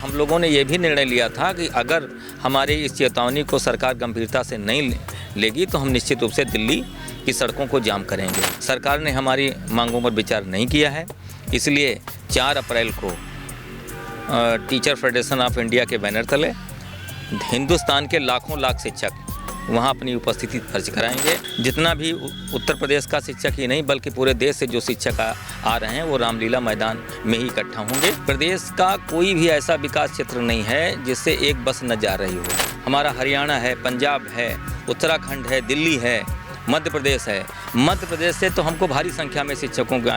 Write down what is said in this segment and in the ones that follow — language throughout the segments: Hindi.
हम लोगों ने ये भी निर्णय लिया था कि अगर हमारे इस चेतावनी को सरकार गंभीरता से नहीं लेगी तो हम निश्चित रूप से दिल्ली की सड़कों को जाम करेंगे। सरकार ने हमारी मांगों पर विचार नहीं किया है, इसलिए 4 अप्रैल को टीचर फेडरेशन ऑफ इंडिया के बैनर तले हिंदुस्तान के लाखों लाख शिक्षक वहाँ अपनी उपस्थिति दर्ज कराएंगे। जितना भी उत्तर प्रदेश का शिक्षक ही नहीं बल्कि पूरे देश से जो शिक्षक आ रहे हैं वो रामलीला मैदान में ही इकट्ठा होंगे। प्रदेश का कोई भी ऐसा विकास क्षेत्र नहीं है जिससे एक बस न जा रही हो। हमारा हरियाणा है, पंजाब है, उत्तराखंड है, दिल्ली है, मध्य प्रदेश है। मध्य प्रदेश से तो हमको भारी संख्या में शिक्षकों के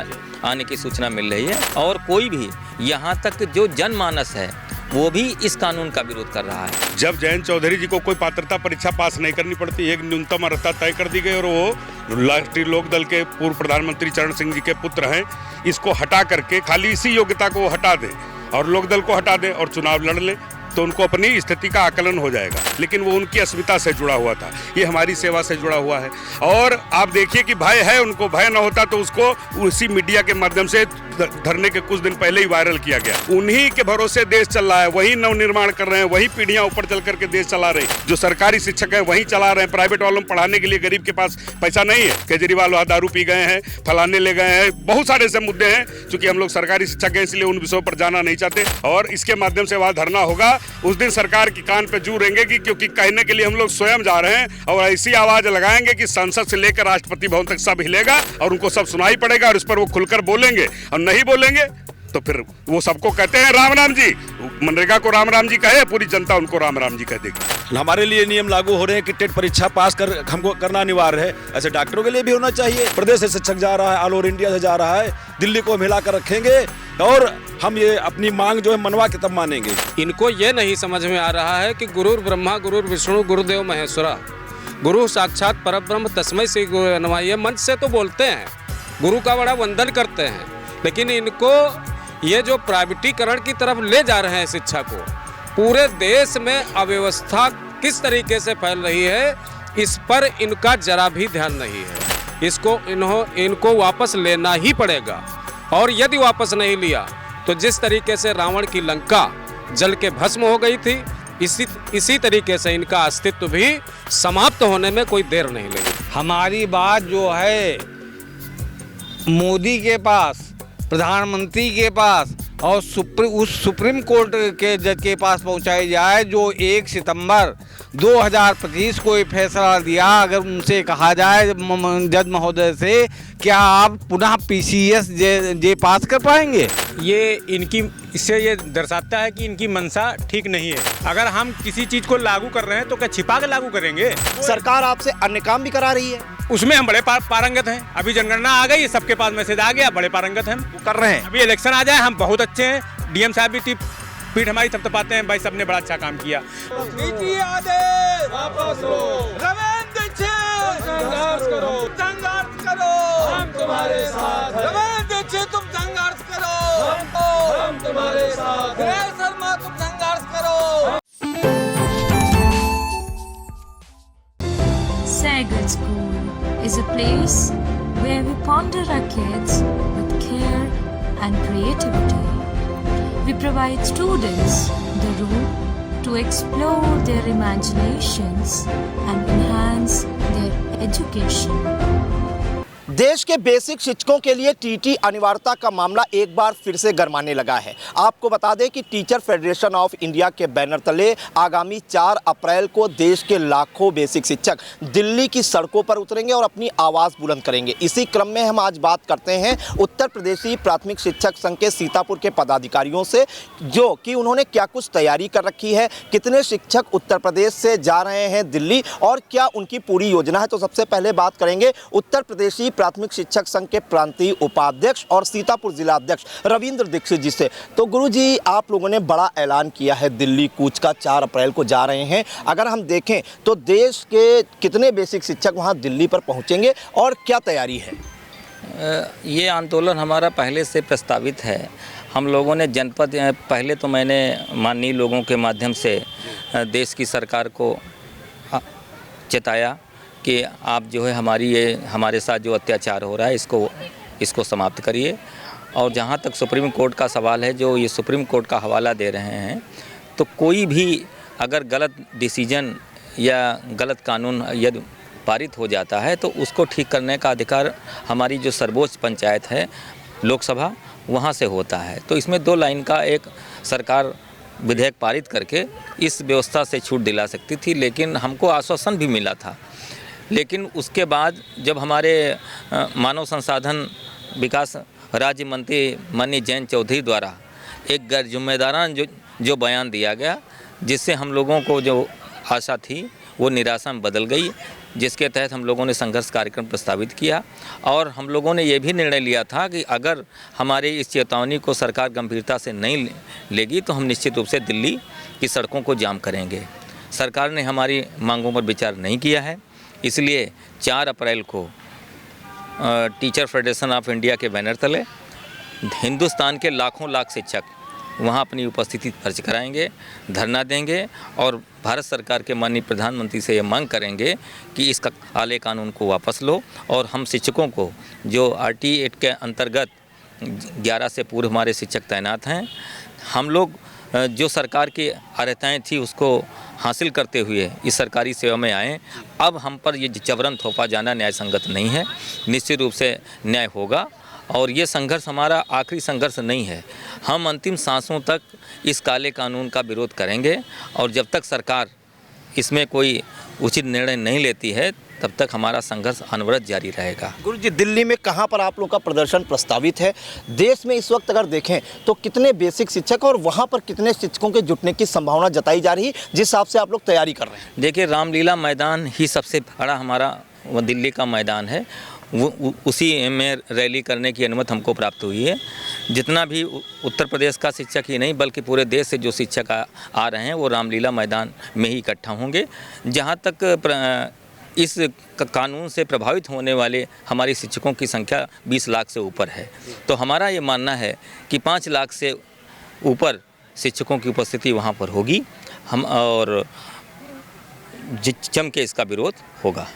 आने की सूचना मिल रही है और कोई भी यहाँ तक जो जनमानस है वो भी इस कानून का विरोध कर रहा है। जब जयंत चौधरी जी को कोई पात्रता परीक्षा पास नहीं करनी पड़ती, एक न्यूनतम अर्हता तय कर दी गई और वो राष्ट्रीय लोक दल के पूर्व प्रधानमंत्री चरण सिंह जी के पुत्र हैं, इसको हटा करके खाली इसी योग्यता को हटा दें और लोक दल को हटा दें और चुनाव लड़ लें तो उनको अपनी स्थिति का आकलन हो जाएगा। लेकिन वो उनकी अस्मिता से जुड़ा हुआ था, ये हमारी सेवा से जुड़ा हुआ है। और आप देखिए कि भय है, उनको भय न होता तो उसको उसी मीडिया के माध्यम से धरने के कुछ दिन पहले ही वायरल किया गया। उन्हीं के भरोसे देश चल रहा है, वही नवनिर्माण कर रहे हैं, वही पीढ़ियां ऊपर चल करके देश चला रहे हैं। जो सरकारी शिक्षक है वही चला रहे हैं, प्राइवेट वालों पढ़ाने के लिए गरीब के पास पैसा नहीं है। केजरीवाल वहाँ दारू पी गए हैं, फलाने ले गए हैं, बहुत सारे ऐसे मुद्दे हैं। चूंकि हम लोग सरकारी शिक्षक हैं इसलिए उन विषयों पर जाना नहीं चाहते और इसके माध्यम से वहाँ धरना होगा। उस दिन सरकार की कान पे जू रहेंगे कि क्योंकि कहने के लिए हम लोग स्वयं जा रहे हैं और ऐसी आवाज लगाएंगे कि संसद से लेकर राष्ट्रपति भवन तक सब हिलेगा और उनको सब सुनाई पड़ेगा और इस पर वो खुलकर बोलेंगे। और नहीं बोलेंगे तो फिर वो सबको कहते हैं राम राम जी, मनरेगा को राम राम जी कहे, पूरी जनता उनको राम राम जी कह देगी। हमारे लिए नियम लागू हो रहे हैं कि टेट परीक्षा पास कर हमको करना अनिवार्य है, ऐसे डॉक्टरों के लिए भी होना चाहिए। प्रदेश से शिक्षक जा रहा है, ऑल ओवर इंडिया से जा रहा है, दिल्ली को मिला कर रखेंगे और हम ये अपनी मांग जो है मनवा के तब मानेंगे। इनको ये नहीं समझ में आ रहा है कि गुरुर ब्रह्मा गुरुर विष्णु गुरुदेव महेश्वरा, गुरु साक्षात परब्रह्म तस्मै श्री गुरुवे नमः। ये मंच से तो बोलते हैं, गुरु का बड़ा वंदन करते हैं, लेकिन इनको ये जो प्राइवेटीकरण की तरफ ले जा रहे हैं शिक्षा को, पूरे देश में अव्यवस्था किस तरीके से फैल रही है इस पर इनका जरा भी ध्यान नहीं है। इनको वापस लेना ही पड़ेगा और यदि वापस नहीं लिया तो जिस तरीके से रावण की लंका जल के भस्म हो गई थी इसी तरीके से इनका अस्तित्व भी समाप्त होने में कोई देर नहीं लगेगी। हमारी बात जो है मोदी के पास, प्रधानमंत्री के पास और उस सुप्रीम कोर्ट के जज के पास पहुंचाई जाए जो 1 सितंबर 2025 को ये फैसला दिया। अगर उनसे कहा जाए जज महोदय से, क्या आप पुनः PCS जे पास कर पाएंगे? इससे ये दर्शाता है कि इनकी मंशा ठीक नहीं है। अगर हम किसी चीज़ को लागू कर रहे हैं तो क्या छिपा के लागू करेंगे? सरकार आपसे अन्य काम भी करा रही है, उसमें हम बड़े पारंगत हैं। अभी जनगणना आ गई, सबके पास मैसेज आ गया, बड़े पारंगत हैं, वो कर रहे हैं। अभी इलेक्शन आ जाए हम बहुत अच्छे हैं। DM साहब भी पीठ हमारी थपथपाते हैं, भाई सबने बड़ा अच्छा काम किया। संघर्ष करो, हम तुम्हारे साथ हैं। तुम संघर्ष करो, हम तुम्हारे साथ हैं। शर्मा तुम संघर्ष करो। Sagar School is a place where we ponder our kids with care and creativity. We provide students the room to explore their imaginations and enhance their education. देश के बेसिक शिक्षकों के लिए टीटी अनिवार्यता का मामला एक बार फिर से गरमाने लगा है। आपको बता दें कि टीचर फेडरेशन ऑफ इंडिया के बैनर तले आगामी 4 अप्रैल को देश के लाखों बेसिक शिक्षक दिल्ली की सड़कों पर उतरेंगे और अपनी आवाज़ बुलंद करेंगे। इसी क्रम में हम आज बात करते हैं उत्तर प्रदेशी प्राथमिक शिक्षक संघ के सीतापुर के पदाधिकारियों से, जो कि उन्होंने क्या कुछ तैयारी कर रखी है, कितने शिक्षक उत्तर प्रदेश से जा रहे हैं दिल्ली और क्या उनकी पूरी योजना है। तो सबसे पहले बात करेंगे उत्तर प्रदेशी प्राथमिक शिक्षक संघ के प्रांतीय उपाध्यक्ष और सीतापुर जिला अध्यक्ष रविंद्र दीक्षित जी से। तो गुरुजी, आप लोगों ने बड़ा ऐलान किया है दिल्ली कूच का, 4 अप्रैल को जा रहे हैं। अगर हम देखें तो देश के कितने बेसिक शिक्षक वहां दिल्ली पर पहुंचेंगे और क्या तैयारी है? ये आंदोलन हमारा पहले से प्रस्तावित है। हम लोगों ने जनपद, पहले तो मैंने माननीय लोगों के माध्यम से देश की सरकार को चेताया कि आप जो है हमारे साथ जो अत्याचार हो रहा है इसको समाप्त करिए। और जहाँ तक सुप्रीम कोर्ट का सवाल है, जो ये सुप्रीम कोर्ट का हवाला दे रहे हैं, तो कोई भी अगर गलत डिसीजन या गलत कानून यदि पारित हो जाता है तो उसको ठीक करने का अधिकार हमारी जो सर्वोच्च पंचायत है लोकसभा, वहाँ से होता है। तो इसमें 2 लाइन का एक सरकार विधेयक पारित करके इस व्यवस्था से छूट दिला सकती थी, लेकिन हमको आश्वासन भी मिला था। लेकिन उसके बाद जब हमारे मानव संसाधन विकास राज्य मंत्री माननीय जयंत चौधरी द्वारा एक गैर जिम्मेदाराना जो बयान दिया गया, जिससे हम लोगों को जो आशा थी वो निराशा में बदल गई, जिसके तहत हम लोगों ने संघर्ष कार्यक्रम प्रस्तावित किया और हम लोगों ने ये भी निर्णय लिया था कि अगर हमारे इस चेतावनी को सरकार गंभीरता से नहीं लेगी तो हम निश्चित रूप से दिल्ली की सड़कों को जाम करेंगे। सरकार ने हमारी मांगों पर विचार नहीं किया है, इसलिए 4 अप्रैल को टीचर फेडरेशन ऑफ इंडिया के बैनर तले हिंदुस्तान के लाख शिक्षक वहाँ अपनी उपस्थिति दर्ज कराएंगे, धरना देंगे और भारत सरकार के माननीय प्रधानमंत्री से ये मांग करेंगे कि इस काले कानून को वापस लो और हम शिक्षकों को जो RT एक्ट के अंतर्गत 11 से पूर्व हमारे शिक्षक तैनात हैं, हम लोग जो सरकार की अर्हताएँ थी उसको हासिल करते हुए इस सरकारी सेवा में आएँ। अब हम पर ये जबरन थोपा जाना न्याय संगत नहीं है, निश्चित रूप से न्याय होगा और ये संघर्ष हमारा आखिरी संघर्ष नहीं है। हम अंतिम सांसों तक इस काले कानून का विरोध करेंगे और जब तक सरकार इसमें कोई उचित निर्णय नहीं लेती है तब तक हमारा संघर्ष अनवरत जारी रहेगा। गुरु जी, दिल्ली में कहाँ पर आप लोग का प्रदर्शन प्रस्तावित है? देश में इस वक्त अगर देखें तो कितने बेसिक शिक्षक और वहाँ पर कितने शिक्षकों के जुटने की संभावना जताई जा रही है, जिस हिसाब से आप लोग तैयारी कर रहे हैं? देखिए, रामलीला मैदान ही सबसे बड़ा हमारा वो दिल्ली का मैदान है, उसी में रैली करने की अनुमति हमको प्राप्त हुई है। जितना भी उत्तर प्रदेश का शिक्षक ही नहीं बल्कि पूरे देश से जो शिक्षक आ रहे हैं वो रामलीला मैदान में ही इकट्ठा होंगे। जहाँ तक इस कानून से प्रभावित होने वाले हमारे शिक्षकों की संख्या 20 लाख से ऊपर है, तो हमारा ये मानना है कि 5 लाख से ऊपर शिक्षकों की उपस्थिति वहाँ पर होगी हम और जम के इसका विरोध होगा।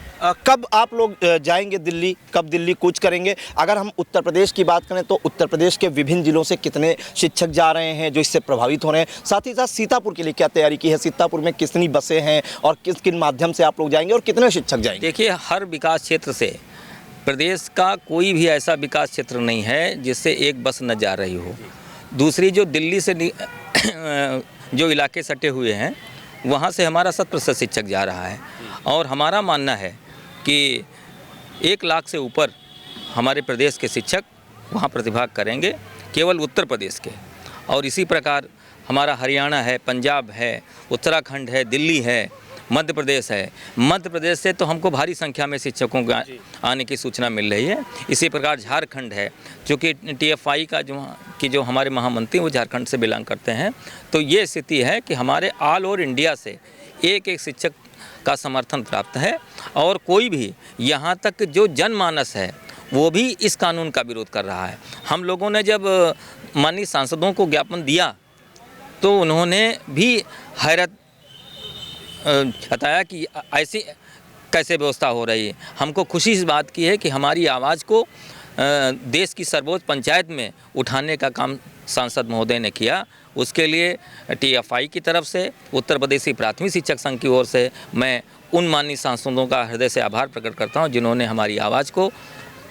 कब आप लोग जाएंगे दिल्ली, कब दिल्ली कूच करेंगे? अगर हम उत्तर प्रदेश की बात करें तो उत्तर प्रदेश के विभिन्न जिलों से कितने शिक्षक जा रहे हैं जो इससे प्रभावित हो रहे हैं? साथ ही साथ सीतापुर के लिए क्या तैयारी की है? सीतापुर में कितनी बसें हैं और किस किन माध्यम से आप लोग जाएंगे और कितने शिक्षक जाएंगे? देखिए, हर विकास क्षेत्र से प्रदेश का कोई भी ऐसा विकास क्षेत्र नहीं है जिससे एक बस न जा रही हो। दूसरी, जो दिल्ली से जो इलाके सटे हुए हैं वहाँ से हमारा 100% शिक्षक जा रहा है और हमारा मानना है कि 1 लाख से ऊपर हमारे प्रदेश के शिक्षक वहाँ प्रतिभाग करेंगे, केवल उत्तर प्रदेश के। और इसी प्रकार हमारा हरियाणा है, पंजाब है, उत्तराखंड है, दिल्ली है, मध्य प्रदेश है। मध्य प्रदेश से तो हमको भारी संख्या में शिक्षकों का आने की सूचना मिल रही है। इसी प्रकार झारखंड है, क्योंकि TFI का जो हमारे महामंत्री वो झारखंड से बिलोंग करते हैं। तो ये स्थिति है कि हमारे ऑल ओवर इंडिया से एक शिक्षक का समर्थन प्राप्त है और कोई भी यहाँ तक जो जनमानस है वो भी इस कानून का विरोध कर रहा है। हम लोगों ने जब माननीय सांसदों को ज्ञापन दिया तो उन्होंने भी हैरत बताया कि ऐसी कैसे व्यवस्था हो रही है। हमको खुशी इस बात की है कि हमारी आवाज़ को देश की सर्वोच्च पंचायत में उठाने का काम सांसद महोदय ने किया। उसके लिए TFI की तरफ से, उत्तर प्रदेशी प्राथमिक शिक्षक संघ की ओर से मैं उन माननीय सांसदों का हृदय से आभार प्रकट करता हूं जिन्होंने हमारी आवाज़ को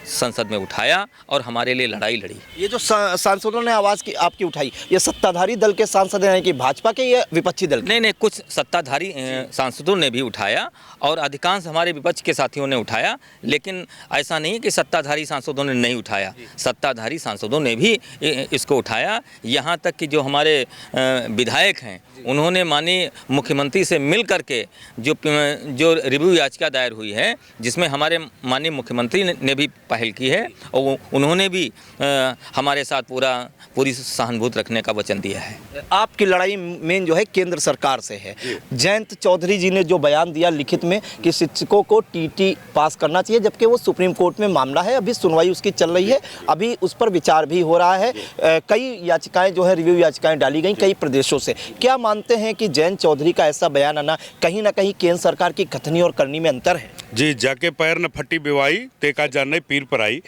संसद में उठाया और हमारे लिए लड़ाई लड़ी। ये जो सांसदों ने आवाज़ की आपकी उठाई, ये सत्ताधारी दल के सांसद हैं कि भाजपा के या विपक्षी दल के? नहीं, कुछ सत्ताधारी सांसदों ने भी उठाया और अधिकांश हमारे विपक्ष के साथियों ने उठाया, लेकिन ऐसा नहीं कि सत्ताधारी सांसदों ने नहीं उठाया। सत्ताधारी सांसदों ने भी इसको उठाया। यहाँ तक कि जो हमारे विधायक हैं उन्होंने माननीय मुख्यमंत्री से मिल करके जो रिव्यू याचिका दायर हुई है, जिसमें हमारे माननीय मुख्यमंत्री ने भी पहल की है और उन्होंने भी हमारे साथ पूरी सहानुभूति रखने का वचन दिया है। आपकी लड़ाई मेन जो है केंद्र सरकार से है। जयंत चौधरी जी ने जो बयान दिया लिखित में कि शिक्षकों को TT पास करना चाहिए, जबकि वो सुप्रीम कोर्ट में मामला है, अभी सुनवाई उसकी चल रही है, अभी उस पर विचार भी हो रहा है। कई याचिकाएं जो है रिव्यू याचिकाएं डाली गई कई प्रदेशों से। क्या मानते हैं कि जयंत चौधरी का ऐसा बयान आना कहीं ना कहीं केंद्र सरकार की कथनी और करनी में अंतर है? जी, जाके पैर न फटी बिवाई तेका जाने पीर पर आई।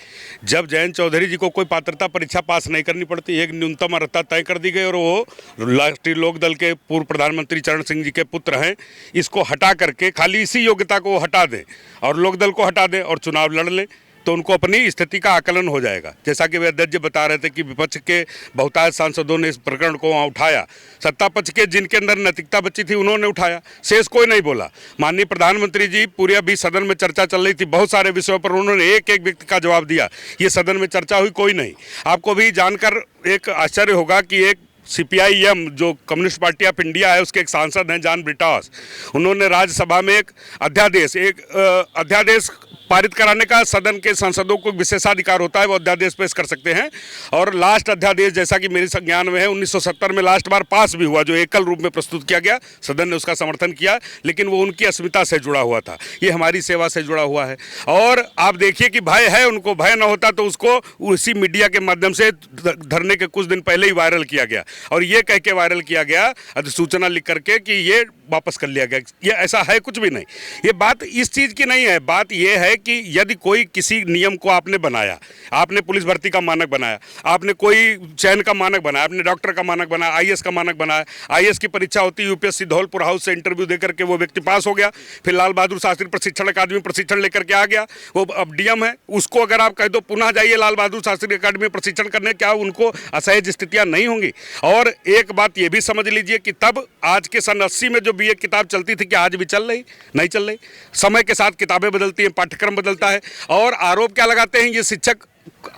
जब जयंत चौधरी जी को कोई पात्रता परीक्षा पास नहीं करनी पड़ती, एक न्यूनतम अर्हता तय कर दी गई और वो राष्ट्रीय लोक दल के पूर्व प्रधानमंत्री चरण सिंह जी के पुत्र हैं, इसको हटा करके खाली इसी योग्यता को हटा दें और लोक दल को हटा दें और चुनाव लड़ लें, तो उनको अपनी स्थिति का आकलन हो जाएगा। जैसा कि वे अध्यक्ष जी बता रहे थे कि विपक्ष के बहुतायत सांसदों ने इस प्रकरण को वहाँ उठाया, सत्ता पक्ष के जिनके अंदर नैतिकता बची थी उन्होंने उठाया, शेष कोई नहीं बोला। माननीय प्रधानमंत्री जी पूरे अभी सदन में चर्चा चल रही थी, बहुत सारे विषयों पर उन्होंने एक एक व्यक्ति का जवाब दिया, ये सदन में चर्चा हुई कोई नहीं। आपको भी जानकर एक आश्चर्य होगा कि एक CPIM जो कम्युनिस्ट पार्टी ऑफ इंडिया है उसके एक सांसद हैं जॉन ब्रिटास, उन्होंने राज्यसभा में एक अध्यादेश पारित कराने का सदन के सांसदों को विशेषाधिकार होता है, वो अध्यादेश पेश कर सकते हैं। और लास्ट अध्यादेश जैसा कि मेरे संज्ञान में है 1970 में लास्ट बार पास भी हुआ, जो एकल रूप में प्रस्तुत किया गया, सदन ने उसका समर्थन किया, लेकिन वो उनकी अस्मिता से जुड़ा हुआ था, ये हमारी सेवा से जुड़ा हुआ है। और आप देखिए कि भय है उनको, भय न होता तो उसको उसी मीडिया के माध्यम से धरने के कुछ दिन पहले ही वायरल किया गया और ये कह के वायरल किया गया अधिसूचना लिख करके कि ये वापस कर लिया गया। ये ऐसा है कुछ भी नहीं, ये बात इस चीज़ की नहीं है। बात ये है कि यदि कोई किसी नियम को आपने बनाया, आपने पुलिस भर्ती का मानक बनाया, आपने कोई चयन का मानक बनाया, आपने डॉक्टर का मानक बनाया, IAS का मानक बनाया, IAS की परीक्षा होती है, UPSC धौलपुर हाउस से इंटरव्यू देकर के वो व्यक्ति पास हो गया, फिर लाल बहादुर शास्त्री प्रशिक्षण अकादमी प्रशिक्षण लेकर के आ गया, वो अब DM है, उसको अगर आप कह दो पुनः जाइए लाल बहादुर शास्त्री अकादमी प्रशिक्षण करने, क्या उनको असहज स्थितियाँ नहीं होंगी? और एक बात ये भी समझ लीजिए कि तब आज के सन 80 में जो BA किताब चलती थी, क्या आज भी चल रही? नहीं चल रही। समय के साथ किताबें बदलती हैं, पाठ्यक्रम बदलता है और आरोप क्या लगाते हैं ये शिक्षक,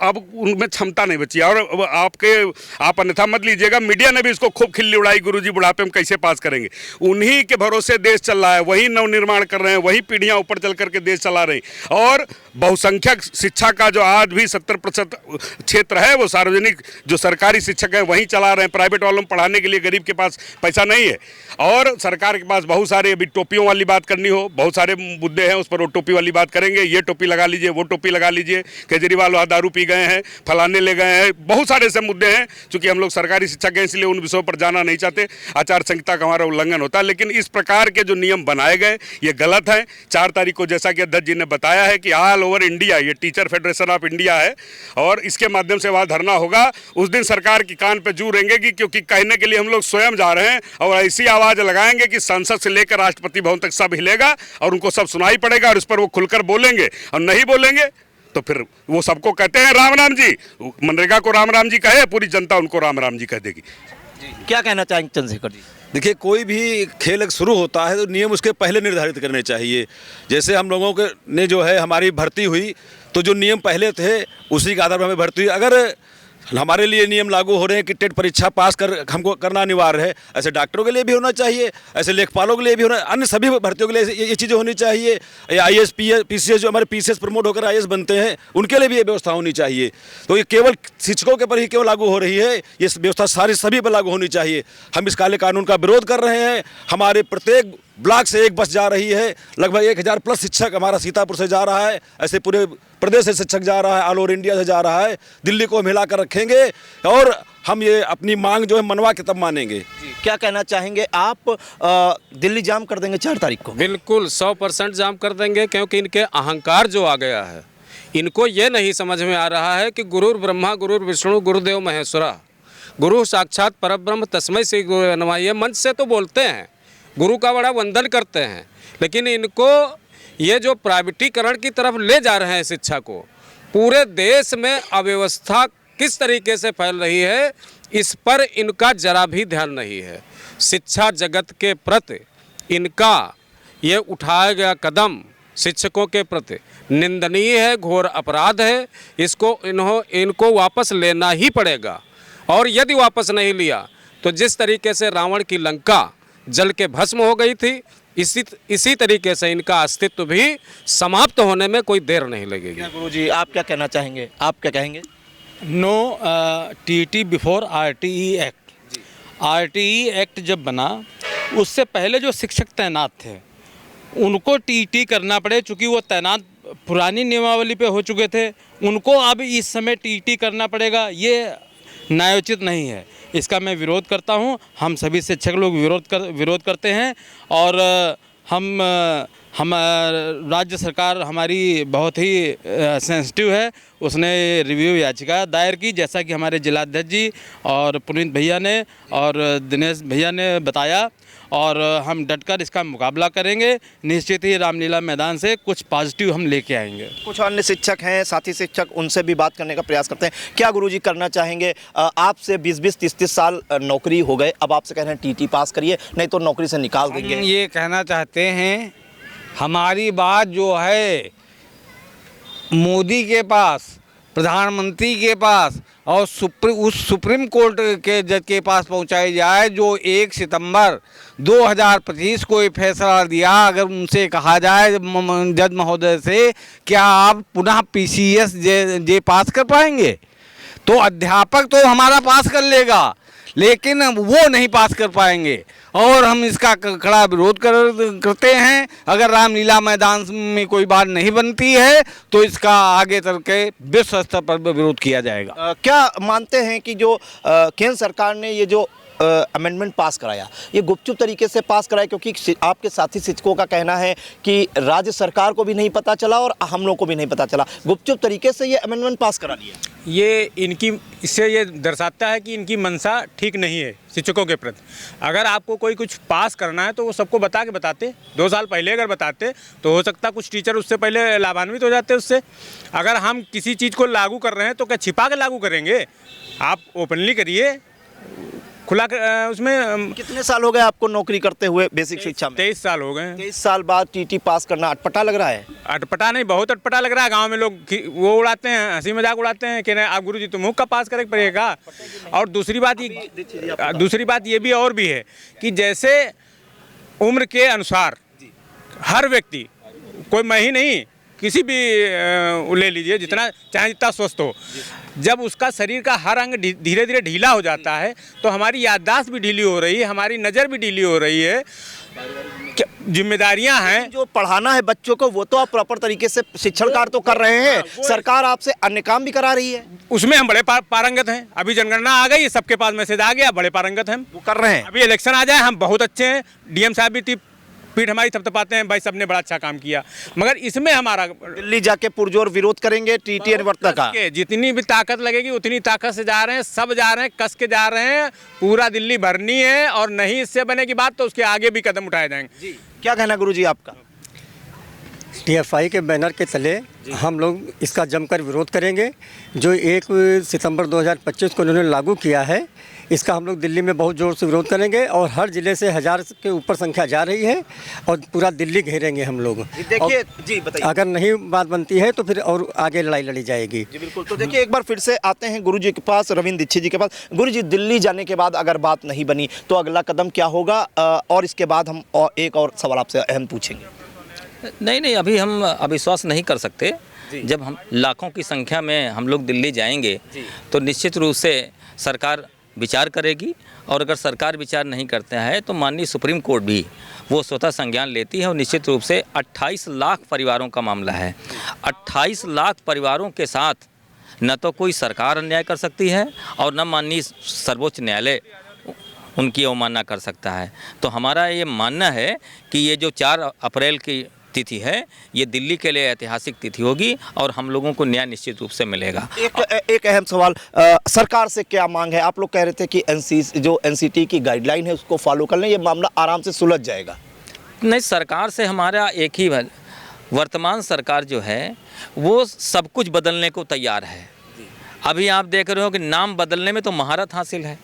अब उनमें क्षमता नहीं बची। और आप अन्यथा मत लीजिएगा, मीडिया ने भी इसको खूब खिल्ली उड़ाई, गुरुजी बुढ़ापे में कैसे पास करेंगे। उन्हीं के भरोसे देश चल रहा है, वही नवनिर्माण कर रहे हैं, वही पीढ़ियां ऊपर चल करके देश चला रही। और बहुसंख्यक शिक्षा का जो आज भी 70% क्षेत्र है वो सार्वजनिक जो सरकारी शिक्षक हैं वहीं चला रहे हैं, प्राइवेट वालों में पढ़ाने के लिए गरीब के पास पैसा नहीं है। और सरकार के पास बहुत सारे, अभी टोपियों वाली बात करनी हो, बहुत सारे मुद्दे हैं, उस पर वो टोपी वाली बात करेंगे, ये टोपी लगा लीजिए, वो टोपी लगा लीजिए, केजरीवाल दारू पी गए हैं, फलाने ले गए हैं, बहुत सारे ऐसे मुद्दे हैं। चूंकि हम लोग सरकारी शिक्षक हैं इसलिए उन विषयों पर जाना नहीं चाहते, आचार संहिता का हमारा उल्लंघन होता है। लेकिन इस प्रकार के जो नियम बनाए गए ये गलत है। 4 तारीख को जैसा कि अध्यक्ष जी ने बताया है कि ऑल ओवर इंडिया, ये टीचर फेडरेशन ऑफ इंडिया है और इसके माध्यम से वहाँ धरना होगा। उस दिन सरकार की कान पे जू रेंगेगी, क्योंकि कहने के लिए हम लोग स्वयं जा रहे हैं और ऐसी आवाज़ लगाएंगे कि संसद से लेकर राष्ट्रपति भवन तक सब हिलेगा और उनको सब सुनाई पड़ेगा और इस पर वो खुलकर बोलेंगे। और नहीं बोलेंगे तो फिर वो सबको कहते हैं राम राम जी, मनरेगा को राम राम जी कहे, पूरी जनता उनको राम राम जी कह देगी। क्या कहना चाहेंगे चंद्रशेखर जी? देखिए, कोई भी खेल शुरू होता है तो नियम उसके पहले निर्धारित करने चाहिए। जैसे हम लोगों के ने जो है हमारी भर्ती हुई तो जो नियम पहले थे उसी के आधार पर हमें भर्ती हुई। अगर हमारे लिए नियम लागू हो रहे हैं कि टेट परीक्षा पास कर हमको करना अनिवार्य है, ऐसे डॉक्टरों के लिए भी होना चाहिए, ऐसे लेखपालों के लिए भी होना, अन्य सभी भर्तियों के लिए ये चीज़ें होनी चाहिए। IAS PCS जो हमारे PCS प्रमोट होकर IAS बनते हैं उनके लिए भी ये व्यवस्था होनी चाहिए। तो ये केवल शिक्षकों के पर ही क्यों लागू हो रही है, ये व्यवस्था सभी पर लागू होनी चाहिए। हम इस काले कानून का विरोध कर रहे हैं। हमारे प्रत्येक ब्लॉक से एक बस जा रही है, लगभग 1000 प्लस शिक्षक हमारा सीतापुर से जा रहा है, ऐसे पूरे प्रदेश से शिक्षक जा रहा है, ऑल ओवर इंडिया से जा रहा है। दिल्ली को हम हिला कर रखेंगे और हम ये अपनी मांग जो है मनवा के तब मानेंगे। क्या कहना चाहेंगे आप? दिल्ली जाम कर देंगे 4 तारीख को? बिल्कुल 100% जाम कर देंगे, क्योंकि इनके अहंकार जो आ गया है, इनको ये नहीं समझ में आ रहा है कि गुरुर ब्रह्मा गुरुर विष्णु गुरुदेव महेश्वरा, गुरु साक्षात परब्रह्म तस्मै श्री गुरुवे नमः। ये मंच से तो बोलते हैं, गुरु का बड़ा वंदन करते हैं, लेकिन इनको ये जो प्राइवेटीकरण की तरफ ले जा रहे हैं शिक्षा को, पूरे देश में अव्यवस्था किस तरीके से फैल रही है इस पर इनका जरा भी ध्यान नहीं है। शिक्षा जगत के प्रति इनका ये उठाया गया कदम शिक्षकों के प्रति निंदनीय है, घोर अपराध है। इनको वापस लेना ही पड़ेगा और यदि वापस नहीं लिया तो जिस तरीके से रावण की लंका जल के भस्म हो गई थी, इसी तरीके से इनका अस्तित्व भी समाप्त होने में कोई देर नहीं लगेगी। गुरुजी, आप क्या कहना चाहेंगे? आप क्या कहेंगे? No TT before RTE act. RTE act जब बना उससे पहले जो शिक्षक तैनात थे उनको TT करना पड़े, चूँकि वो तैनात पुरानी नियमावली पे हो चुके थे, उनको अब इस समय TT करना पड़ेगा, ये न्यायोचित नहीं है। इसका मैं विरोध करता हूं। हम सभी शिक्षक लोग विरोध करते हैं और हम हम राज्य सरकार हमारी बहुत ही सेंसिटिव है, उसने रिव्यू याचिका दायर की, जैसा कि हमारे जिलाध्यक्ष जी और पुनीत भैया ने और दिनेश भैया ने बताया, और हम डटकर इसका मुकाबला करेंगे। निश्चित ही रामलीला मैदान से कुछ पॉजिटिव हम लेके आएंगे। कुछ अन्य शिक्षक हैं, साथी शिक्षक, उनसे भी बात करने का प्रयास करते हैं। क्या गुरुजी करना चाहेंगे? आपसे 20-20, 30-30 साल नौकरी हो गए, अब आपसे कह रहे हैं टीटी पास करिए, नहीं तो नौकरी से निकाल देंगे। हम ये कहना चाहते हैं, हमारी बात जो है मोदी के पास, प्रधानमंत्री के पास और उस सुप्रीम कोर्ट के जज के पास पहुंचाई जाए, जो 1 सितंबर 2025 को ये फैसला दिया। अगर उनसे कहा जाए जज महोदय से, क्या आप पुनः PCS जे पास कर पाएंगे? तो अध्यापक तो हमारा पास कर लेगा, लेकिन वो नहीं पास कर पाएंगे, और हम इसका कड़ा विरोध करते हैं। अगर रामलीला मैदान में कोई बात नहीं बनती है तो इसका आगे चल के विश्व स्तर पर विरोध किया जाएगा। क्या मानते हैं कि जो केंद्र सरकार ने ये जो अमेंडमेंट पास कराया, ये गुपचुप तरीके से पास कराया? क्योंकि आपके साथी शिक्षकों का कहना है कि राज्य सरकार को भी नहीं पता चला और हम लोग को भी नहीं पता चला, गुपचुप तरीके से ये अमेंडमेंट पास करा दिया। ये इनकी, इससे ये दर्शाता है कि इनकी मंशा ठीक नहीं है शिक्षकों के प्रति। अगर आपको कोई कुछ पास करना है तो वो सबको बता के बताते। 2 साल पहले अगर बताते तो हो सकता कुछ टीचर उससे पहले लाभान्वित हो जाते उससे। अगर हम किसी चीज़ को लागू कर रहे हैं तो क्या छिपा के लागू करेंगे? आप ओपनली करिए, खुला उसमें। कितने साल हो गए आपको नौकरी करते हुए बेसिक शिक्षा में? 23 साल हो गए। 23 साल बाद टीटी पास करना अटपटा लग रहा है? अटपटा नहीं, बहुत अटपटा लग रहा है। गांव में लोग वो उड़ाते हैं, हंसी मजाक उड़ाते हैं कि नहीं आप गुरुजी तुम मुँह का पास करे पड़ेगा। और दूसरी बात ये भी और भी है कि जैसे उम्र के अनुसार हर व्यक्ति, कोई मैं ही नहीं, किसी भी ले लीजिए, जितना स्वस्थ हो, जब उसका शरीर का हर अंग धीरे धीरे ढीला हो जाता है तो हमारी याददाश्त भी ढीली हो रही है, हमारी नज़र भी ढीली हो रही है। जिम्मेदारियां हैं, जो पढ़ाना है बच्चों को वो तो आप प्रॉपर तरीके से शिक्षण कार्य तो कर रहे हैं, सरकार आपसे अन्य काम भी करा रही है, उसमें हम बड़े पारंगत हैं। अभी जनगणना आ गई, सबके पास मैसेज आ गया, बड़े पारंगत हैं, वो कर रहे हैं। अभी इलेक्शन आ जाए, हम बहुत अच्छे हैं। डीएम साहब भी पीठ हमारी थपथपाते हैं, भाई सबने बड़ा अच्छा काम किया। मगर इसमें हमारा दिल्ली जाके पुरजोर विरोध करेंगे टीटी अनिवार्यता का। जितनी भी ताकत लगेगी उतनी ताकत से जा रहे हैं, सब जा रहे हैं, कस के जा रहे हैं, पूरा दिल्ली भरनी है। और नहीं इससे बनेगी बात तो उसके आगे भी कदम उठाए जाएंगे। जी, क्या कहना गुरुजी आपका? TFI के बैनर के तले हम लोग इसका जमकर विरोध करेंगे। जो 1 सितंबर 2025 को उन्होंने लागू किया है, इसका हम लोग दिल्ली में बहुत ज़ोर से विरोध करेंगे, और हर ज़िले से 1000 के ऊपर संख्या जा रही है, और पूरा दिल्ली घेरेंगे हम लोग। देखिए जी, बताइए। अगर नहीं बात बनती है तो फिर और आगे लड़ाई लड़ी जाएगी। जी बिल्कुल। तो देखिए, एक बार फिर से आते हैं गुरुजी के पास, रविंद्र दीक्षित जी के पास। गुरुजी, दिल्ली जाने के बाद अगर बात नहीं बनी तो अगला कदम क्या होगा? और इसके बाद हम एक और सवाल आपसे अहम पूछेंगे। नहीं, अभी हम अविश्वास नहीं कर सकते। जब हम लाखों की संख्या में हम लोग दिल्ली जाएंगे तो निश्चित रूप से सरकार विचार करेगी, और अगर सरकार विचार नहीं करते हैं तो माननीय सुप्रीम कोर्ट भी वो स्वतः संज्ञान लेती है। और निश्चित रूप से 28 लाख परिवारों का मामला है। 28 लाख परिवारों के साथ न तो कोई सरकार अन्याय कर सकती है और न माननीय सर्वोच्च न्यायालय उनकी अवमानना कर सकता है। तो हमारा ये मानना है कि ये जो 4 अप्रैल की तिथि है, ये दिल्ली के लिए ऐतिहासिक तिथि होगी और हम लोगों को न्याय निश्चित रूप से मिलेगा। एक अहम सवाल, सरकार से क्या मांग है? आप लोग कह रहे थे कि NCT की गाइडलाइन है उसको फॉलो कर लें, ये मामला आराम से सुलझ जाएगा। नहीं, सरकार से हमारा एक ही, वर्तमान सरकार जो है वो सब कुछ बदलने को तैयार है। अभी आप देख रहे हो कि नाम बदलने में तो महारत हासिल है।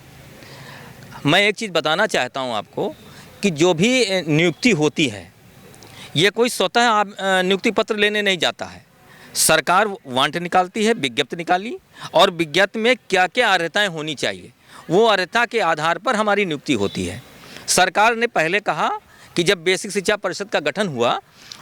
मैं एक चीज़ बताना चाहता हूँ आपको कि जो भी नियुक्ति होती है, ये कोई स्वतः नियुक्ति पत्र लेने नहीं जाता है। सरकार वांट निकालती है, विज्ञप्ति निकाली, और विज्ञप्ति में क्या क्या अर्हताएँ होनी चाहिए, वो अर्हता के आधार पर हमारी नियुक्ति होती है। सरकार ने पहले कहा कि जब बेसिक शिक्षा परिषद का गठन हुआ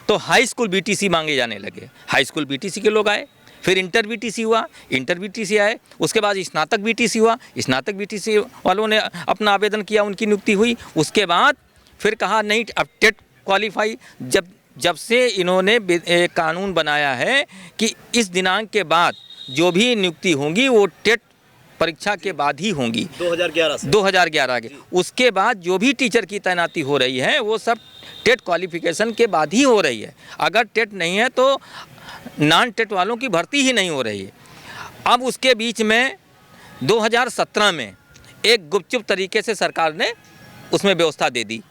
तो हाई स्कूल BTC मांगे जाने लगे। हाई स्कूल BTC के लोग आए, फिर इंटर BTC हुआ, इंटर BTC आए, उसके बाद स्नातक BTC हुआ, स्नातक BTC वालों ने अपना आवेदन किया, उनकी नियुक्ति हुई। उसके बाद फिर कहा नहीं, अब टेट क्वालिफाई, जब से इन्होंने कानून बनाया है कि इस दिनांक के बाद जो भी नियुक्ति होंगी वो टेट परीक्षा के बाद ही होंगी 2011 से 2011 के। उसके बाद जो भी टीचर की तैनाती हो रही है वो सब टेट क्वालिफिकेशन के बाद ही हो रही है। अगर टेट नहीं है तो नॉन टेट वालों की भर्ती ही नहीं हो रही है। अब उसके बीच में 2017 में एक गुपचुप तरीके से सरकार ने उसमें व्यवस्था दे दी,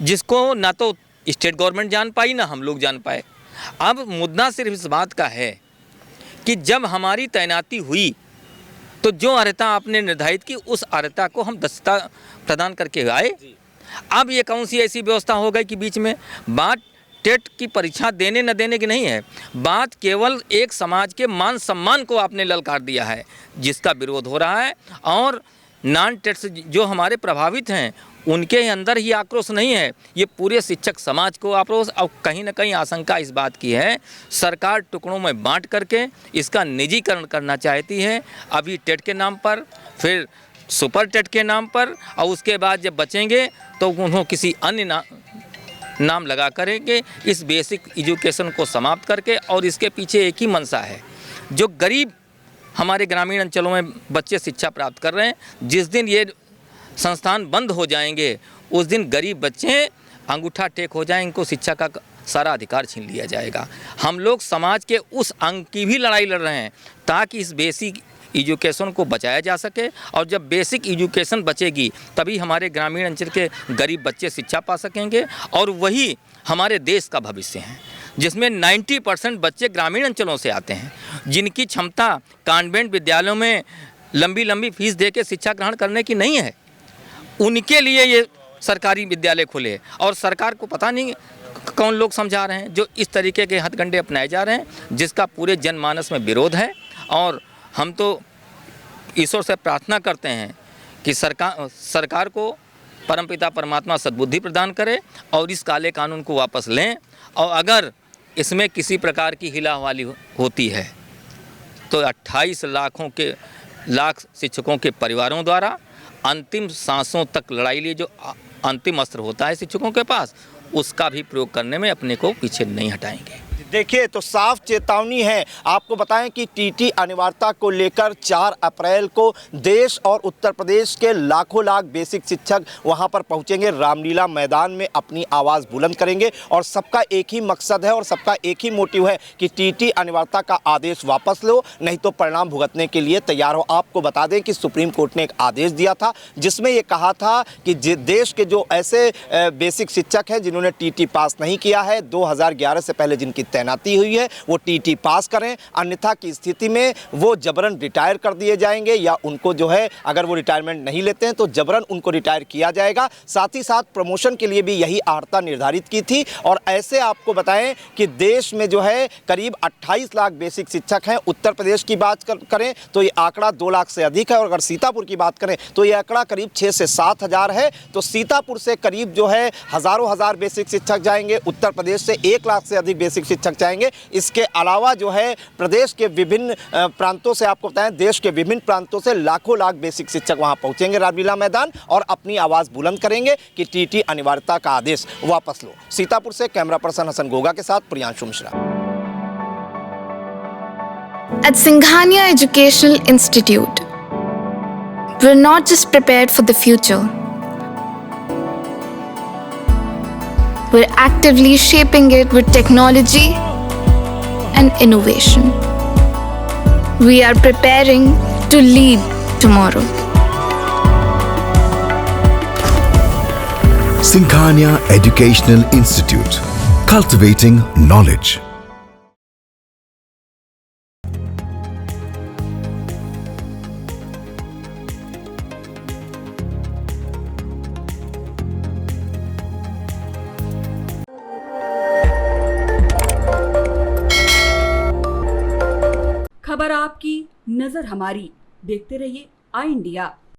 जिसको ना तो स्टेट गवर्नमेंट जान पाई ना हम लोग जान पाए। अब मुद्दा सिर्फ इस बात का है कि जब हमारी तैनाती हुई तो जो अर्हता आपने निर्धारित की उस अर्हता को हम दस्ता प्रदान करके आए। अब ये कौन सी ऐसी व्यवस्था हो गई कि बीच में बात टेट की परीक्षा देने न देने की नहीं है, बात केवल एक समाज के मान सम्मान को आपने ललकार दिया है, जिसका विरोध हो रहा है। और नॉन टेट से जो हमारे प्रभावित हैं उनके अंदर ही आक्रोश नहीं है, ये पूरे शिक्षक समाज को आक्रोश। और कहीं ना कहीं आशंका इस बात की है सरकार टुकड़ों में बांट करके इसका निजीकरण करना चाहती है, अभी टेट के नाम पर, फिर सुपर टेट के नाम पर, और उसके बाद जब बचेंगे तो उन्होंने किसी अन्य नाम लगा करेंगे इस बेसिक एजुकेशन को समाप्त करके। और इसके पीछे एक ही मंशा है, जो गरीब हमारे ग्रामीण अंचलों में बच्चे शिक्षा प्राप्त कर रहे हैं, जिस दिन ये संस्थान बंद हो जाएंगे उस दिन गरीब बच्चे अंगूठा टेक हो जाएंगे, इनको शिक्षा का सारा अधिकार छीन लिया जाएगा। हम लोग समाज के उस अंग की भी लड़ाई लड़ रहे हैं ताकि इस बेसिक एजुकेशन को बचाया जा सके। और जब बेसिक एजुकेशन बचेगी तभी हमारे ग्रामीण अंचल के गरीब बच्चे शिक्षा पा सकेंगे, और वही हमारे देश का भविष्य है, जिसमें 90% बच्चे ग्रामीण अंचलों से आते हैं, जिनकी क्षमता कॉन्वेंट विद्यालयों में लंबी लंबी फीस दे के शिक्षा ग्रहण करने की नहीं है। उनके लिए ये सरकारी विद्यालय खुले, और सरकार को पता नहीं कौन लोग समझा रहे हैं जो इस तरीके के हथकंडे अपनाए जा रहे हैं, जिसका पूरे जनमानस में विरोध है। और हम तो ईश्वर से प्रार्थना करते हैं कि सरकार को परमपिता परमात्मा सद्बुद्धि प्रदान करे और इस काले कानून को वापस लें। और अगर इसमें किसी प्रकार की हिलावाली होती है तो 28 लाख शिक्षकों के परिवारों द्वारा अंतिम सांसों तक लड़ाई लिए जो अंतिम अस्त्र होता है शिक्षकों के पास, उसका भी प्रयोग करने में अपने को पीछे नहीं हटाएंगे। देखिए तो साफ चेतावनी है। आपको बताएं कि टीटी अनिवार्यता को लेकर 4 अप्रैल को देश और उत्तर प्रदेश के लाखों लाख बेसिक शिक्षक वहां पर पहुंचेंगे, रामलीला मैदान में अपनी आवाज़ बुलंद करेंगे, और सबका एक ही मकसद है और सबका एक ही मोटिव है कि टीटी अनिवार्यता का आदेश वापस लो, नहीं तो परिणाम भुगतने के लिए तैयार हो। आपको बता दें कि सुप्रीम कोर्ट ने एक आदेश दिया था जिसमें ये कहा था कि देश के जो ऐसे बेसिक शिक्षक हैं जिन्होंने टीटी पास नहीं किया है, 2011 से पहले जिनकी तैनाती हुई है, वो टीटी पास करें, अन्यथा की स्थिति में वो जबरन रिटायर कर दिए जाएंगे, या उनको जो है अगर वो रिटायरमेंट नहीं लेते हैं तो जबरन उनको रिटायर किया जाएगा। साथ ही साथ प्रमोशन के लिए भी यही अर्हता निर्धारित की थी। और ऐसे आपको बताएं कि देश में जो है करीब 28 लाख बेसिक शिक्षक हैं। उत्तर प्रदेश की बात करें तो ये आंकड़ा 2 लाख से अधिक है, और अगर सीतापुर की बात करें तो ये आंकड़ा करीब 6 से 7 हज़ार है। तो सीतापुर से करीब जो है हज़ारों हज़ार बेसिक शिक्षक जाएंगे, उत्तर प्रदेश से 1 लाख से अधिक बेसिक शिक्षक जाएंगे। इसके अलावा जो है प्रदेश के विभिन्न प्रांतों से, आपको बताएं देश के विभिन्न प्रांतों से लाखों लाख बेसिक शिक्षक वहां पहुंचेंगे रामलीला मैदान, और अपनी आवाज़ बुलंद करेंगे कि टीटी अनिवार्यता का आदेश वापस लो। सीतापुर से कैमरा पर्सन हसन गोगा के साथ Priyanshu Mishra. At Singhania Educational Institute, we're not just prepared for the future, we're actively shaping it with technology and innovation. We are preparing to lead tomorrow. Singhania Educational Institute, cultivating knowledge. खबर आपकी, नजर हमारी। देखते रहिए आई इंडिया।